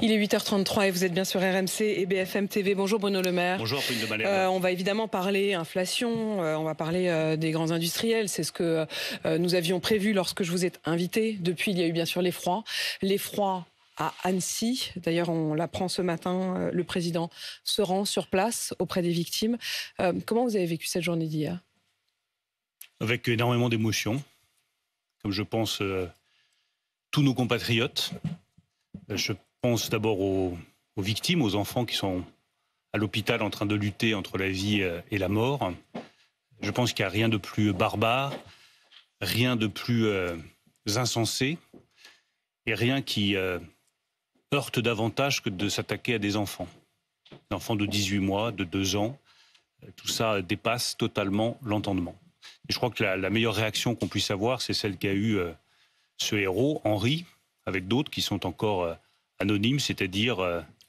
Il est 8h33 et vous êtes bien sur RMC et BFM TV. Bonjour Bruno Le Maire. Bonjour Pauline de Malherbe. On va évidemment parler inflation, on va parler des grands industriels. C'est ce que nous avions prévu lorsque je vous ai invité. Depuis, il y a eu bien sûr l'effroi. L'effroi à Annecy. D'ailleurs, on l'apprend ce matin, le président se rend sur place auprès des victimes. Comment vous avez vécu cette journée d'hier ? Avec énormément d'émotions, comme je pense tous nos compatriotes. Je pense d'abord aux victimes, aux enfants qui sont à l'hôpital en train de lutter entre la vie et la mort. Je pense qu'il n'y a rien de plus barbare, rien de plus insensé et rien qui heurte davantage que de s'attaquer à des enfants. Des enfants de 18 mois, de 2 ans, tout ça dépasse totalement l'entendement. Et je crois que la meilleure réaction qu'on puisse avoir, c'est celle qu'a eue ce héros, Henri, avec d'autres qui sont encore anonymes, c'est-à-dire...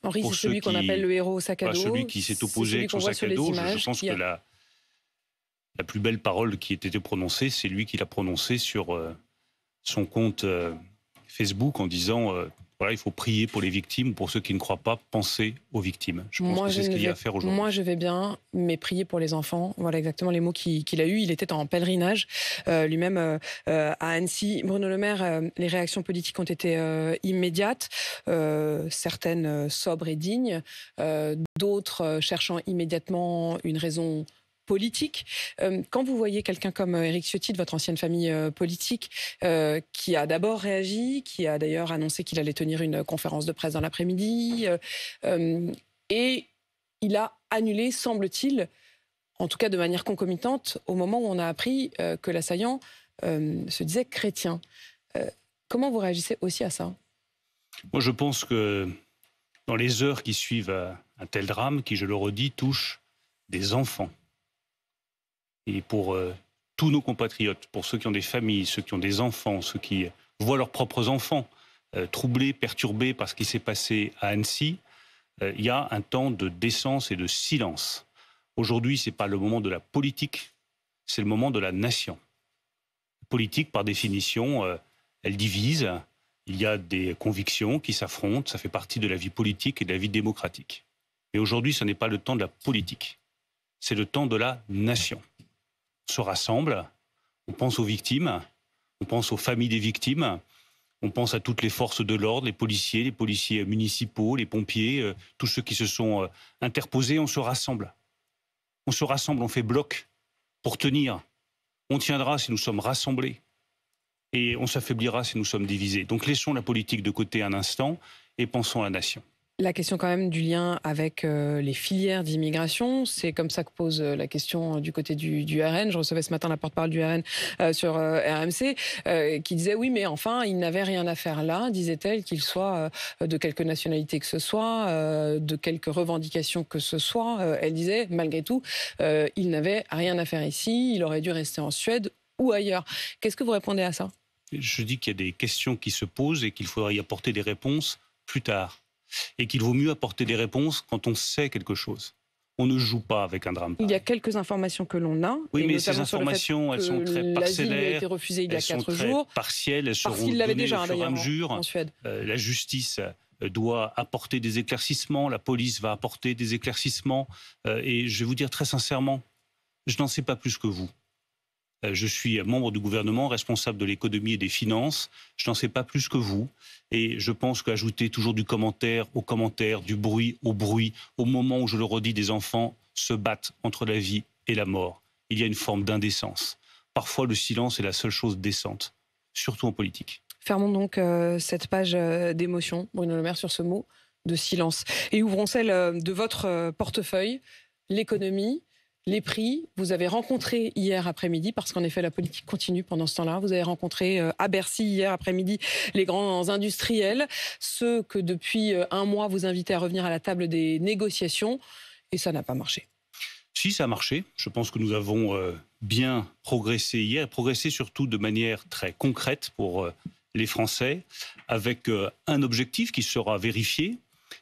Henri, c'est celui qu'on appelle le héros au sac à dos. Celui qui s'est opposé avec son sac à dos. Je pense que la plus belle parole qui ait été prononcée, c'est lui qui l'a prononcée sur son compte Facebook en disant voilà, il faut prier pour les victimes, pour ceux qui ne croient pas, penser aux victimes. Je pense que c'est ce qu'il y a à faire aujourd'hui. Moi, je vais bien, mais prier pour les enfants. Voilà exactement les mots qu'il a eus. Il était en pèlerinage lui-même à Annecy. Bruno Le Maire, les réactions politiques ont été immédiates, certaines sobres et dignes, d'autres cherchant immédiatement une raison politique. Quand vous voyez quelqu'un comme Éric Ciotti de votre ancienne famille politique, qui a d'abord réagi, qui a d'ailleurs annoncé qu'il allait tenir une conférence de presse dans l'après-midi, et il a annulé, semble-t-il, en tout cas de manière concomitante, au moment où on a appris que l'assaillant se disait chrétien. Comment vous réagissez aussi à ça ? Moi, je pense que dans les heures qui suivent un tel drame, qui, je le redis, touche des enfants, et pour tous nos compatriotes, pour ceux qui ont des familles, ceux qui ont des enfants, ceux qui voient leurs propres enfants troublés, perturbés par ce qui s'est passé à Annecy, il y a un temps de décence et de silence. Aujourd'hui, ce n'est pas le moment de la politique, c'est le moment de la nation. La politique, par définition, elle divise. Il y a des convictions qui s'affrontent, ça fait partie de la vie politique et de la vie démocratique. Mais aujourd'hui, ce n'est pas le temps de la politique, c'est le temps de la nation. On se rassemble, on pense aux victimes, on pense aux familles des victimes, on pense à toutes les forces de l'ordre, les policiers municipaux, les pompiers, tous ceux qui se sont interposés. On se rassemble, on fait bloc pour tenir. On tiendra si nous sommes rassemblés et on s'affaiblira si nous sommes divisés. Donc laissons la politique de côté un instant et pensons à la nation. La question quand même du lien avec les filières d'immigration, c'est comme ça que pose la question du côté du RN. Je recevais ce matin la porte-parole du RN sur RMC qui disait oui mais enfin il n'avait rien à faire là, disait-elle, qu'il soit de quelque nationalité que ce soit, de quelque revendication que ce soit. Elle disait malgré tout il n'avait rien à faire ici, il aurait dû rester en Suède ou ailleurs. Qu'est-ce que vous répondez à ça ? Je dis qu'il y a des questions qui se posent et qu'il faudra y apporter des réponses plus tard. Et qu'il vaut mieux apporter des réponses quand on sait quelque chose. On ne joue pas avec un drame. Il y a quelques informations que l'on a. Oui, mais ces informations, elles sont très parcellaires. L'asile a été refusé il y a 4 jours. Elles sont très partielles, elles seront données déjà, au fur et à mesure. en Suède. La justice doit apporter des éclaircissements, la police va apporter des éclaircissements. Et je vais vous dire très sincèrement, je n'en sais pas plus que vous. Je suis membre du gouvernement, responsable de l'économie et des finances. Je n'en sais pas plus que vous. Et je pense qu'ajouter toujours du commentaire au commentaire, du bruit au bruit, au moment où, je le redis, des enfants se battent entre la vie et la mort, il y a une forme d'indécence. Parfois, le silence est la seule chose décente, surtout en politique. Fermons donc cette page d'émotion, Bruno Le Maire, sur ce mot de silence. Et ouvrons celle de votre portefeuille, l'économie. Les prix, vous avez rencontré hier après-midi, parce qu'en effet la politique continue pendant ce temps-là, vous avez rencontré à Bercy hier après-midi les grands industriels, ceux que depuis un mois vous invitez à revenir à la table des négociations, et ça n'a pas marché. Si, ça a marché. Je pense que nous avons bien progressé hier, et progressé surtout de manière très concrète pour les Français, avec un objectif qui sera vérifié,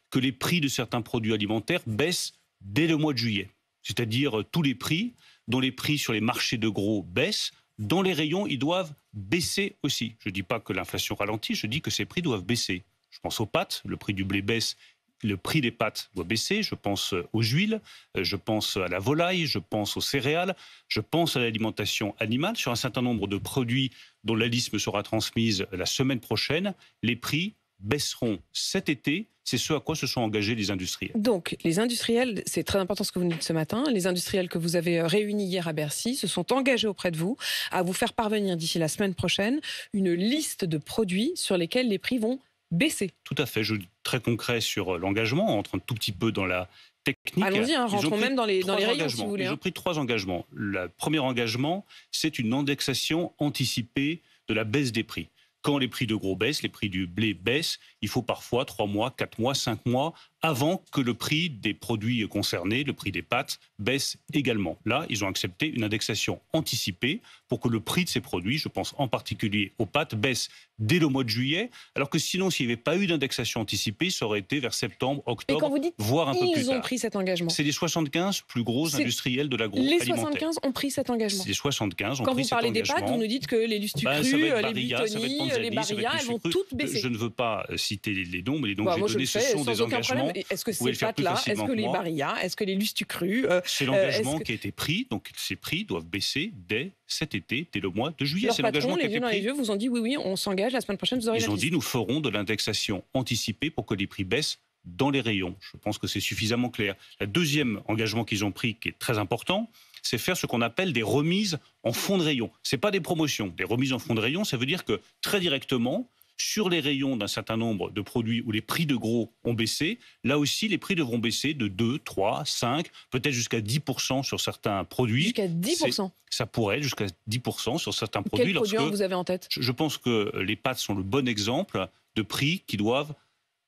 que les prix de certains produits alimentaires baissent dès le mois de juillet. C'est-à-dire tous les prix, dont les prix sur les marchés de gros baissent, dans les rayons, ils doivent baisser aussi. Je ne dis pas que l'inflation ralentit, je dis que ces prix doivent baisser. Je pense aux pâtes, le prix du blé baisse, le prix des pâtes doit baisser. Je pense aux huiles, je pense à la volaille, je pense aux céréales, je pense à l'alimentation animale. Sur un certain nombre de produits dont la liste me sera transmise la semaine prochaine, les prix baisseront cet été. C'est ce à quoi se sont engagés les industriels. Donc, les industriels, c'est très important ce que vous nous dites ce matin, les industriels que vous avez réunis hier à Bercy se sont engagés auprès de vous à vous faire parvenir d'ici la semaine prochaine une liste de produits sur lesquels les prix vont baisser. Tout à fait. Je suis très concret sur l'engagement, on entre un tout petit peu dans la technique. Allons-y, rentrons même dans les rayons, si vous voulez. Ils ont pris 3 engagements. Le premier engagement, c'est une indexation anticipée de la baisse des prix. Quand les prix de gros baissent, les prix du blé baissent, il faut parfois 3 mois, 4 mois, 5 mois avant que le prix des produits concernés, le prix des pâtes, baisse également. Là, ils ont accepté une indexation anticipée pour que le prix de ces produits, je pense en particulier aux pâtes, baisse dès le mois de juillet, alors que sinon, s'il n'y avait pas eu d'indexation anticipée, ça aurait été vers septembre, octobre, quand vous dites voire un peu plus tard. Ils ont pris cet engagement. C'est les 75 plus gros industriels de l'agroalimentaire. Les 75 ont pris cet engagement. Les 75 ont quand pris cet engagement. Quand vous parlez des pâtes, vous nous dites que les Lustucru, les Buitoni, les Barilla, elles vont toutes baisser. Je ne veux pas citer les noms, mais les noms que j'ai donnés, ce sont des engagements. Est-ce que ces pâtes-là, est-ce que les Barilla, est-ce que les Lustucru... C'est l'engagement qui a été pris, donc ces prix doivent baisser dès cet été, dès le mois de juillet. Leurs patrons, les yeux dans les yeux, vous ont dit oui, on s'engage, la semaine prochaine, vous aurez la liste. Ils ont dit nous ferons de l'indexation anticipée pour que les prix baissent dans les rayons. Je pense que c'est suffisamment clair. Le deuxième engagement qu'ils ont pris, qui est très important, c'est faire ce qu'on appelle des remises en fond de rayon. Ce n'est pas des promotions. Des remises en fond de rayon, ça veut dire que très directement, sur les rayons d'un certain nombre de produits où les prix de gros ont baissé, là aussi, les prix devront baisser de 2, 3, 5, peut-être jusqu'à 10% sur certains produits. Jusqu'à 10%? Ça pourrait, jusqu'à 10% sur certains produits. Quels produits vous avez en tête? Je pense que les pâtes sont le bon exemple de prix qui doivent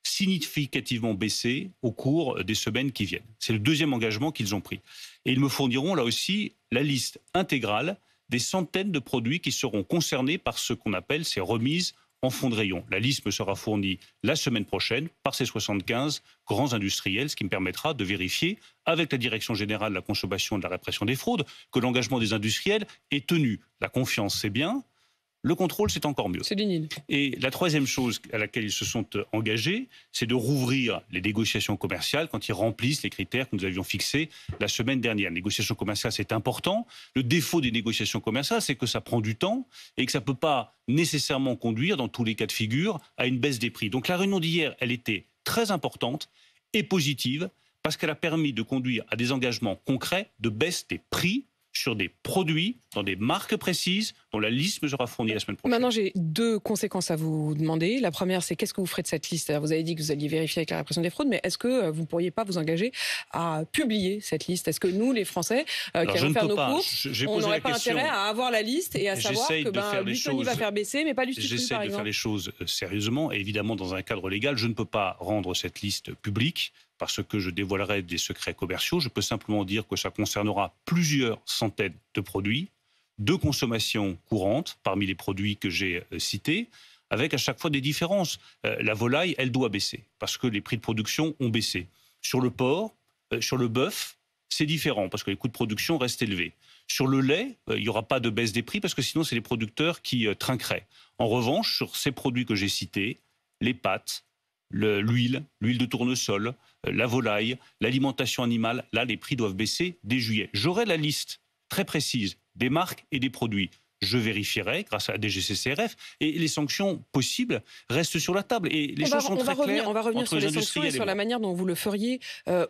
significativement baisser au cours des semaines qui viennent. C'est le deuxième engagement qu'ils ont pris. Et ils me fourniront là aussi la liste intégrale des centaines de produits qui seront concernés par ce qu'on appelle ces remises en fond de rayon. La liste me sera fournie la semaine prochaine par ces 75 grands industriels, ce qui me permettra de vérifier avec la Direction générale de la consommation et de la répression des fraudes que l'engagement des industriels est tenu. La confiance, c'est bien. Le contrôle, c'est encore mieux. C'est l'inid. Et la troisième chose à laquelle ils se sont engagés, c'est de rouvrir les négociations commerciales quand ils remplissent les critères que nous avions fixés la semaine dernière. Les négociations commerciales, c'est important. Le défaut des négociations commerciales, c'est que ça prend du temps et que ça ne peut pas nécessairement conduire, dans tous les cas de figure, à une baisse des prix. Donc la réunion d'hier, elle était très importante et positive parce qu'elle a permis de conduire à des engagements concrets de baisse des prix sur des produits, dans des marques précises, dont la liste me sera fournie la semaine prochaine. Maintenant, j'ai 2 conséquences à vous demander. La première, c'est qu'est-ce que vous ferez de cette liste? Alors, vous avez dit que vous alliez vérifier avec la répression des fraudes, mais est-ce que vous ne pourriez pas vous engager à publier cette liste? Est-ce que nous, les Français, qui allons faire nos courses, on n'aurait pas intérêt à avoir la liste et à savoir que Buitoni va faire baisser, mais pas Lustucru, par exemple? J'essaie de faire les choses sérieusement et évidemment dans un cadre légal. Je ne peux pas rendre cette liste publique parce que je dévoilerai des secrets commerciaux. Je peux simplement dire que ça concernera plusieurs centaines de produits de consommation courante parmi les produits que j'ai cités, avec à chaque fois des différences. La volaille, elle doit baisser parce que les prix de production ont baissé. Sur le porc, sur le bœuf, c'est différent parce que les coûts de production restent élevés. Sur le lait, il n'y aura pas de baisse des prix parce que sinon c'est les producteurs qui trinqueraient. En revanche, sur ces produits que j'ai cités, les pâtes, l'huile de tournesol, la volaille, l'alimentation animale, là, les prix doivent baisser dès juillet. J'aurai la liste très précise des marques et des produits. Je vérifierai grâce à la DGCCRF et les sanctions possibles restent sur la table. Et les choses sont très claires. On va revenir sur les sanctions et sur la manière dont vous le feriez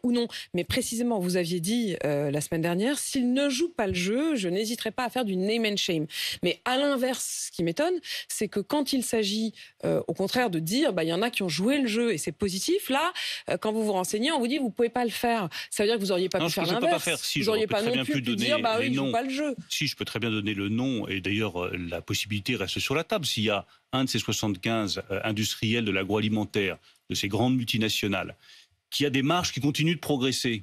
ou non. Mais précisément, vous aviez dit la semaine dernière, s'ils ne jouent pas le jeu, je n'hésiterai pas à faire du name and shame. Mais à l'inverse, ce qui m'étonne, c'est que quand il s'agit au contraire de dire, il y en a qui ont joué le jeu et c'est positif, là, quand vous vous renseignez, on vous dit, vous ne pouvez pas le faire. Ça veut dire que vous n'auriez pas pu faire l'inverse. Si, vous n'auriez pas non plus pu dire, ils ne jouent pas le jeu. Si, je peux très bien donner le nom. Et d'ailleurs, la possibilité reste sur la table. S'il y a un de ces 75 industriels de l'agroalimentaire, de ces grandes multinationales, qui a des marges qui continuent de progresser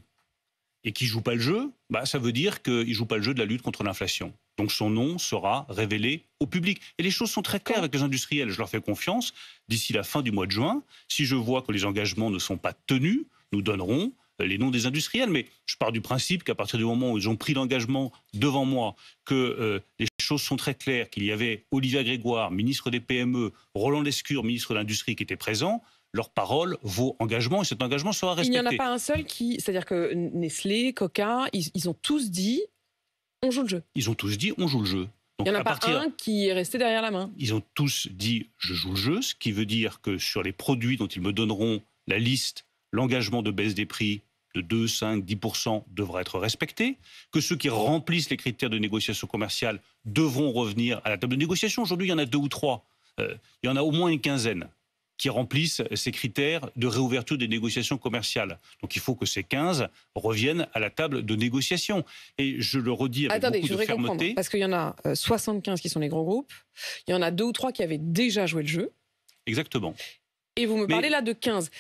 et qui ne joue pas le jeu, ça veut dire qu'il ne joue pas le jeu de la lutte contre l'inflation. Donc son nom sera révélé au public. Et les choses sont très claires avec les industriels. Je leur fais confiance. D'ici la fin du mois de juin, si je vois que les engagements ne sont pas tenus, nous donnerons les noms des industriels. Mais je pars du principe qu'à partir du moment où ils ont pris l'engagement devant moi, que les choses sont très claires, qu'il y avait Olivier Grégoire, ministre des PME, Roland Lescure, ministre de l'Industrie, qui étaient présents, leur parole vaut engagement et cet engagement sera respecté. Il n'y en a pas un seul qui... C'est-à-dire que Nestlé, Coca, ils ont tous dit on joue le jeu. Ils ont tous dit on joue le jeu. Donc, il n'y en a pas un qui est resté derrière la main. Ils ont tous dit je joue le jeu, ce qui veut dire que sur les produits dont ils me donneront la liste, l'engagement de baisse des prix de 2, 5, 10% devra être respecté, que ceux qui remplissent les critères de négociation commerciale devront revenir à la table de négociation. Aujourd'hui, il y en a 2 ou 3. Il y en a au moins une quinzaine qui remplissent ces critères de réouverture des négociations commerciales. Donc il faut que ces 15 reviennent à la table de négociation. Et je le redis avec beaucoup de fermeté. Parce qu'il y en a 75 qui sont les gros groupes, il y en a 2 ou 3 qui avaient déjà joué le jeu. Exactement. Et vous me parlez là de 15.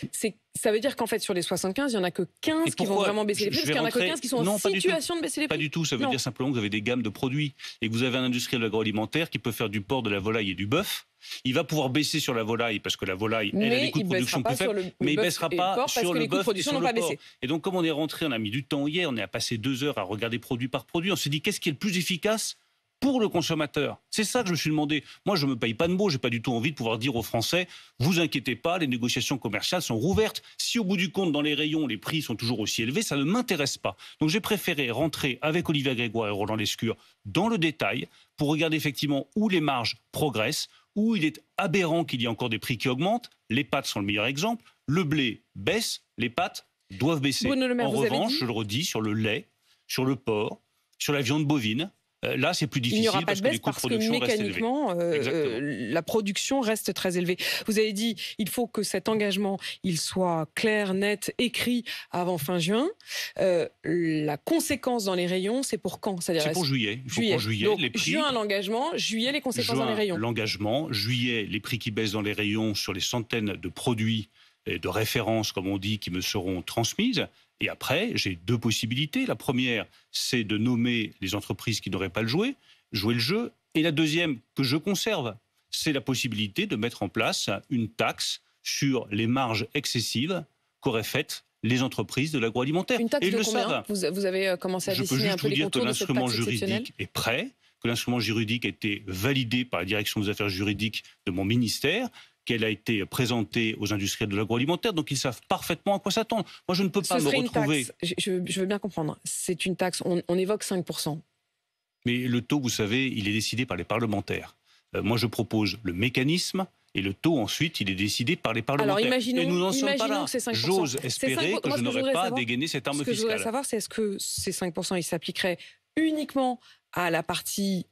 Ça veut dire qu'en fait, sur les 75, il n'y en a que 15 qui vont vraiment baisser les prix, parce qu'il n'y en a que 15 qui sont en situation de baisser les prix. Pas du tout, ça veut dire simplement que vous avez des gammes de produits et que vous avez un industriel de l'agroalimentaire qui peut faire du porc, de la volaille et du bœuf. Il va pouvoir baisser sur la volaille parce que la volaille, elle a des coûts de production plus faibles, mais il ne baissera pas sur le bœuf et sur le porc. Et donc, comme on est rentré, on a mis du temps hier, on est à passer 2 heures à regarder produit par produit, on s'est dit qu'est-ce qui est le plus efficace pour le consommateur. C'est ça que je me suis demandé. Moi, je ne me paye pas de mots, je n'ai pas du tout envie de pouvoir dire aux Français vous inquiétez pas, les négociations commerciales sont rouvertes. Si au bout du compte, dans les rayons, les prix sont toujours aussi élevés, ça ne m'intéresse pas. Donc j'ai préféré rentrer avec Olivier Grégoire et Roland Lescure dans le détail pour regarder effectivement où les marges progressent, où il est aberrant qu'il y ait encore des prix qui augmentent. Les pâtes sont le meilleur exemple. Le blé baisse, les pâtes doivent baisser. En revanche, je le redis, sur le lait, sur le porc, sur la viande bovine, là, c'est plus difficile. Il n'y aura pas de baisse parce que mécaniquement, la production reste très élevée. Vous avez dit il faut que cet engagement il soit clair, net, écrit avant fin juin. La conséquence dans les rayons, c'est pour quand? C'est pour juillet. Il faut qu'en juillet, donc, les prix... Juin, l'engagement. Juillet, les conséquences dans les rayons. L'engagement. Juillet, les prix qui baissent dans les rayons sur les centaines de produits de référence, comme on dit, qui me seront transmises. Et après, j'ai 2 possibilités. La première, c'est de nommer les entreprises qui n'auraient pas joué le jeu. Et la deuxième, que je conserve, c'est la possibilité de mettre en place une taxe sur les marges excessives qu'auraient faites les entreprises de l'agroalimentaire. Une taxe de combien ? Vous avez commencé à dessiner un peu les contours de cette taxe exceptionnelle ? Je peux juste vous dire que l'instrument juridique est prêt, que l'instrument juridique a été validé par la direction des affaires juridiques de mon ministère, qu'elle a été présentée aux industriels de l'agroalimentaire, donc ils savent parfaitement à quoi s'attendre. Moi, je ne peux pas me retrouver... Je veux bien comprendre. C'est une taxe, on évoque 5%. Mais le taux, vous savez, il est décidé par les parlementaires. Moi, je propose le mécanisme, et le taux, ensuite, il est décidé par les parlementaires. Alors, imaginons, et nous n'en sommes pas là. Que j'ose espérer que je n'aurai pas à dégainer cette arme fiscale. Ce que je voudrais savoir, c'est est-ce que ces 5%, ils s'appliqueraient uniquement à la partie...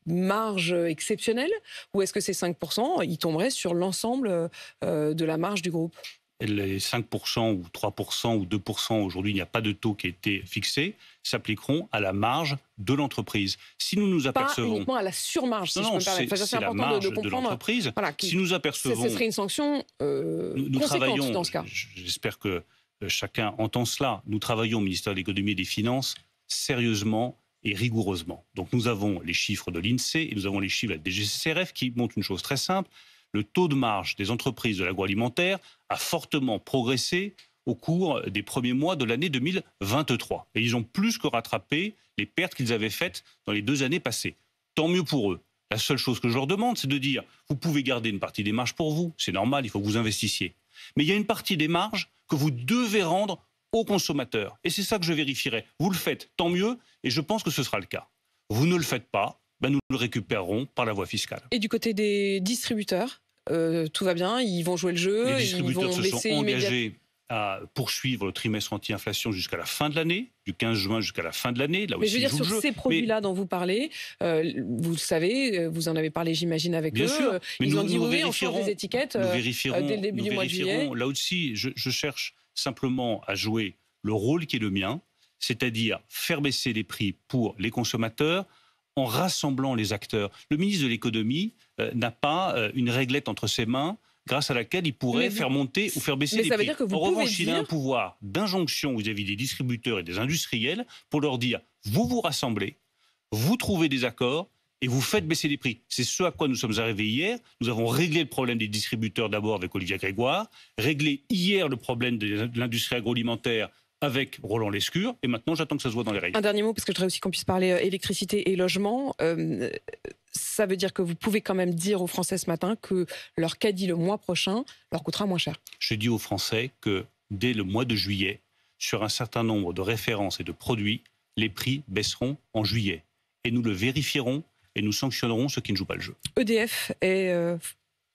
marge exceptionnelle, ou est-ce que ces 5%, ils tomberaient sur l'ensemble de la marge du groupe ? Les 5% ou 3% ou 2%, aujourd'hui, il n'y a pas de taux qui a été fixé, s'appliqueront à la marge de l'entreprise. Si nous nous apercevons... Pas uniquement à la surmarge, si je peux me permettre. C'est la marge de l'entreprise. Voilà, si nous apercevons... Ce serait une sanction nous travaillons, dans ce cas. J'espère que chacun entend cela. Nous travaillons au ministère de l'Économie et des Finances sérieusement et rigoureusement. Donc nous avons les chiffres de l'INSEE et nous avons les chiffres de la DGCCRF qui montrent une chose très simple. Le taux de marge des entreprises de l'agroalimentaire a fortement progressé au cours des premiers mois de l'année 2023. Et ils ont plus que rattrapé les pertes qu'ils avaient faites dans les 2 années passées. Tant mieux pour eux. La seule chose que je leur demande, c'est de dire, vous pouvez garder une partie des marges pour vous, c'est normal, il faut que vous investissiez. Mais il y a une partie des marges que vous devez rendre aux consommateurs. Et c'est ça que je vérifierai. Vous le faites, tant mieux, et je pense que ce sera le cas. Vous ne le faites pas, nous le récupérerons par la voie fiscale. Et du côté des distributeurs, tout va bien, ils vont jouer le jeu, les distributeurs ils vont baisser se sont engagés à poursuivre le trimestre anti-inflation jusqu'à la fin de l'année, du 15 juin jusqu'à la fin de l'année. Là mais aussi, je veux dire, sur ces produits-là dont vous parlez, vous le savez, vous en avez parlé, j'imagine, avec bien eux. Sûr. Mais ils ont dit oui, on change des étiquettes dès le début du mois de juillet. Là aussi, je cherche simplement à jouer le rôle qui est le mien, c'est-à-dire faire baisser les prix pour les consommateurs en rassemblant les acteurs. Le ministre de l'économie n'a pas une réglette entre ses mains grâce à laquelle il pourrait faire monter ou faire baisser les prix. En revanche, il a un pouvoir d'injonction vis-à-vis des distributeurs et des industriels pour leur dire « vous vous rassemblez, vous trouvez des accords et vous faites baisser les prix ». C'est ce à quoi nous sommes arrivés hier. Nous avons réglé le problème des distributeurs d'abord avec Olivier Grégoire, réglé hier le problème de l'industrie agroalimentaire avec Roland Lescure, et maintenant j'attends que ça se voit dans les règles. Un dernier mot, parce que je voudrais aussi qu'on puisse parler électricité et logement. Ça veut dire que vous pouvez quand même dire aux Français ce matin que leur caddie le mois prochain leur coûtera moins cher. Je dis aux Français que dès le mois de juillet, sur un certain nombre de références et de produits, les prix baisseront en juillet. Et nous le vérifierons et nous sanctionnerons ceux qui ne jouent pas le jeu. EDF est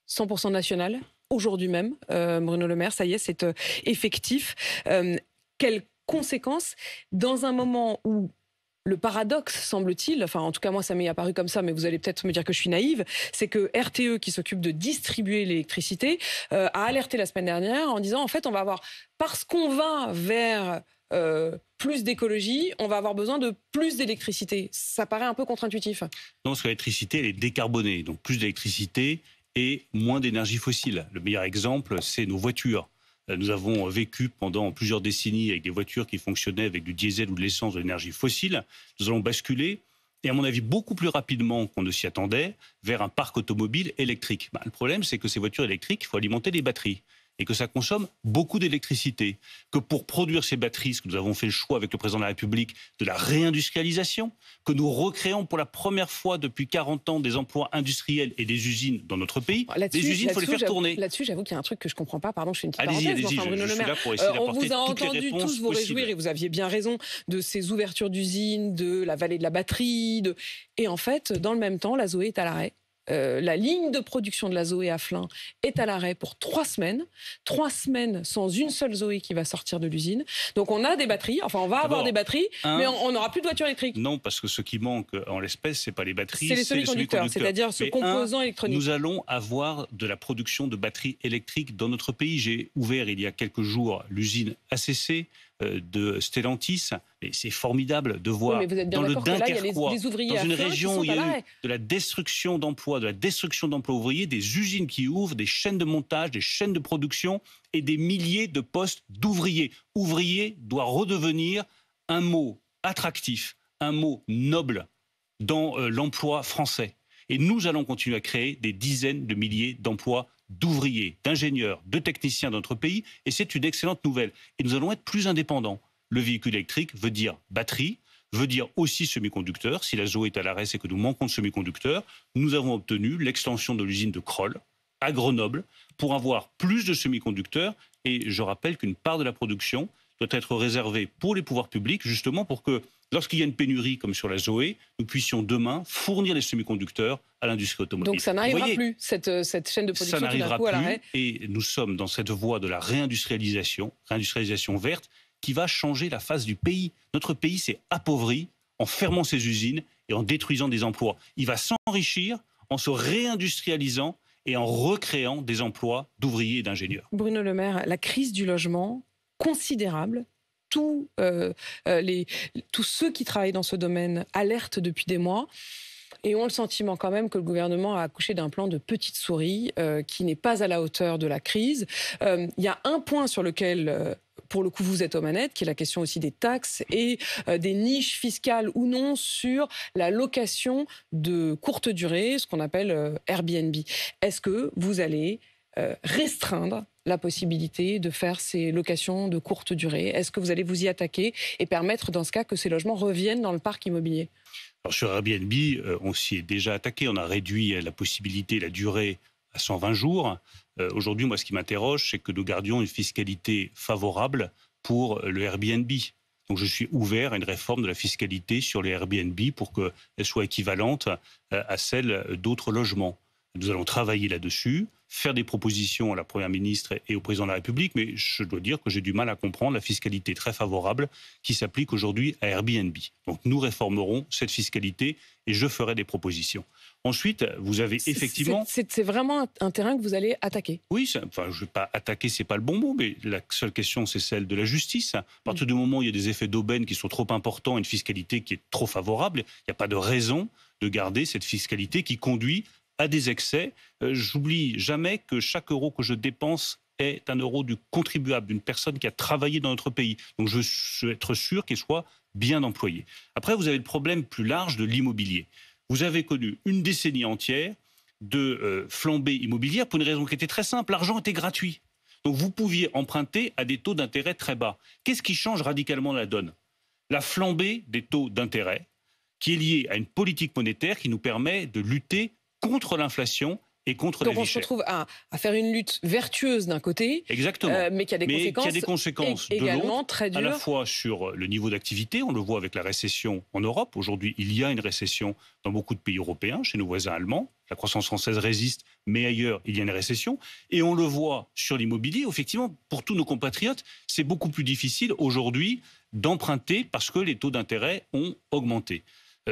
100% national. Aujourd'hui même, Bruno Le Maire, ça y est, c'est effectif. Quelles conséquences dans un moment où le paradoxe, semble-t-il, enfin en tout cas moi ça m'est apparu comme ça, mais vous allez peut-être me dire que je suis naïve, c'est que RTE, qui s'occupe de distribuer l'électricité, a alerté la semaine dernière en disant en fait on va avoir, parce qu'on va vers plus d'écologie, on va avoir besoin de plus d'électricité. Ça paraît un peu contre-intuitif. Non, parce que l'électricité, elle est décarbonée, donc plus d'électricité et moins d'énergie fossile. Le meilleur exemple, c'est nos voitures. Nous avons vécu pendant plusieurs décennies avec des voitures qui fonctionnaient avec du diesel ou de l'essence, de l'énergie fossile. Nous allons basculer, et à mon avis beaucoup plus rapidement qu'on ne s'y attendait, vers un parc automobile électrique. Le problème, c'est que ces voitures électriques, il faut alimenter les batteries. Et que ça consomme beaucoup d'électricité. Que pour produire ces batteries, ce que nous avons fait le choix avec le président de la République, de la réindustrialisation, que nous recréons pour la première fois depuis 40 ans des emplois industriels et des usines dans notre pays. Les usines, il faut les faire tourner. Là-dessus, j'avoue qu'il y a un truc que je ne comprends pas. Pardon, je fais une petite parenthèse. Enfin, Bruno Le Maire, on vous a entendu tous vous réjouir, et vous aviez bien raison, de ces ouvertures d'usines, de la vallée de la batterie. Et en fait, dans le même temps, la Zoé est à l'arrêt. La ligne de production de la Zoé à Flins est à l'arrêt pour 3 semaines. 3 semaines sans une seule Zoé qui va sortir de l'usine. Donc on a des batteries, enfin on va avoir des batteries, mais on n'aura plus de voitures électriques. Non, parce que ce qui manque en l'espèce, c'est pas les batteries, c'est les semi-conducteurs, c'est-à-dire ce composant électronique. Nous allons avoir de la production de batteries électriques dans notre pays. J'ai ouvert il y a quelques jours l'usine ACC de Stellantis, et c'est formidable de voir dans le Dunkerquois, dans une région où il y a eu de la destruction d'emplois, ouvriers, des usines qui ouvrent, des chaînes de montage, des chaînes de production et des milliers de postes d'ouvriers. Ouvrier doit redevenir un mot attractif, un mot noble dans l'emploi français. Et nous allons continuer à créer des dizaines de milliers d'emplois d'ouvriers, d'ingénieurs, de techniciens dans notre pays, et c'est une excellente nouvelle. Et nous allons être plus indépendants. Le véhicule électrique veut dire batterie, veut dire aussi semi-conducteurs. Si la Zoé est à l'arrêt, c'est que nous manquons de semi-conducteurs. Nous avons obtenu l'extension de l'usine de Crolles à Grenoble pour avoir plus de semi-conducteurs, et je rappelle qu'une part de la production doit être réservée pour les pouvoirs publics, justement pour que, lorsqu'il y a une pénurie comme sur la Zoé, nous puissions demain fournir les semi-conducteurs à l'industrie automobile. Donc ça n'arrivera plus, cette chaîne de production ça n'arrivera tout d'un coup à l'arrêt. Et nous sommes dans cette voie de la réindustrialisation verte, qui va changer la face du pays. Notre pays s'est appauvri en fermant ses usines et en détruisant des emplois. Il va s'enrichir en se réindustrialisant et en recréant des emplois d'ouvriers et d'ingénieurs. Bruno Le Maire, la crise du logement, considérable. Tous ceux qui travaillent dans ce domaine alertent depuis des mois et ont le sentiment quand même que le gouvernement a accouché d'un plan de petite souris qui n'est pas à la hauteur de la crise. Il y a un point sur lequel, pour le coup, vous êtes aux manettes, qui est la question aussi des taxes et des niches fiscales ou non sur la location de courte durée, ce qu'on appelle Airbnb. Est-ce que vous allez restreindre la possibilité de faire ces locations de courte durée? Est-ce que vous allez vous y attaquer et permettre dans ce cas que ces logements reviennent dans le parc immobilier? Alors sur Airbnb, on s'y est déjà attaqué. On a réduit la possibilité, la durée à 120 jours. Aujourd'hui, moi, ce qui m'interroge, c'est que nous gardions une fiscalité favorable pour le Airbnb. Donc je suis ouvert à une réforme de la fiscalité sur les Airbnb pour qu'elle soit équivalente à celle d'autres logements. Nous allons travailler là-dessus, faire des propositions à la Première ministre et au Président de la République, mais je dois dire que j'ai du mal à comprendre la fiscalité très favorable qui s'applique aujourd'hui à Airbnb. Donc nous réformerons cette fiscalité et je ferai des propositions. Ensuite, vous avez effectivement... C'est vraiment un terrain que vous allez attaquer. Oui, enfin, je ne vais pas attaquer, ce n'est pas le bon mot, mais la seule question, c'est celle de la justice. À partir du moment où il y a des effets d'aubaine qui sont trop importants et une fiscalité qui est trop favorable, il n'y a pas de raison de garder cette fiscalité qui conduit à des excès. J'oublie jamais que chaque euro que je dépense est un euro du contribuable, d'une personne qui a travaillé dans notre pays. Donc je veux être sûr qu'il soit bien employé. Après, vous avez le problème plus large de l'immobilier. Vous avez connu une décennie entière de flambée immobilière pour une raison qui était très simple. L'argent était gratuit. Donc vous pouviez emprunter à des taux d'intérêt très bas. Qu'est-ce qui change radicalement la donne? La flambée des taux d'intérêt, qui est liée à une politique monétaire qui nous permet de lutter contre l'inflation et contre la vie chère. Donc on se retrouve à faire une lutte vertueuse d'un côté, mais qui a des conséquences également très dures. À la fois sur le niveau d'activité, on le voit avec la récession en Europe. Aujourd'hui, il y a une récession dans beaucoup de pays européens, chez nos voisins allemands. La croissance française résiste, mais ailleurs, il y a une récession. Et on le voit sur l'immobilier. Effectivement, pour tous nos compatriotes, c'est beaucoup plus difficile aujourd'hui d'emprunter parce que les taux d'intérêt ont augmenté.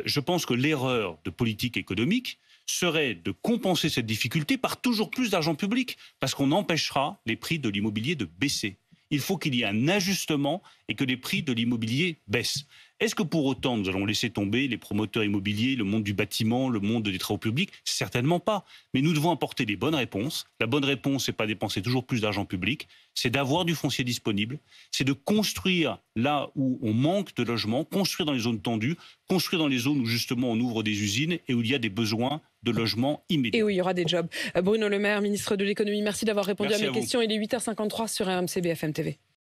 Je pense que l'erreur de politique économique serait de compenser cette difficulté par toujours plus d'argent public, parce qu'on empêchera les prix de l'immobilier de baisser. Il faut qu'il y ait un ajustement et que les prix de l'immobilier baissent. Est-ce que pour autant nous allons laisser tomber les promoteurs immobiliers, le monde du bâtiment, le monde des travaux publics? Certainement pas. Mais nous devons apporter les bonnes réponses. La bonne réponse, c'est pas dépenser toujours plus d'argent public, c'est d'avoir du foncier disponible, c'est de construire là où on manque de logements, construire dans les zones tendues, construire dans les zones où justement on ouvre des usines et où il y a des besoins de logements immédiats. Et où il y aura des jobs. Bruno Le Maire, ministre de l'économie, merci d'avoir répondu à mes questions. Il est 8h53 sur RMC BFM TV.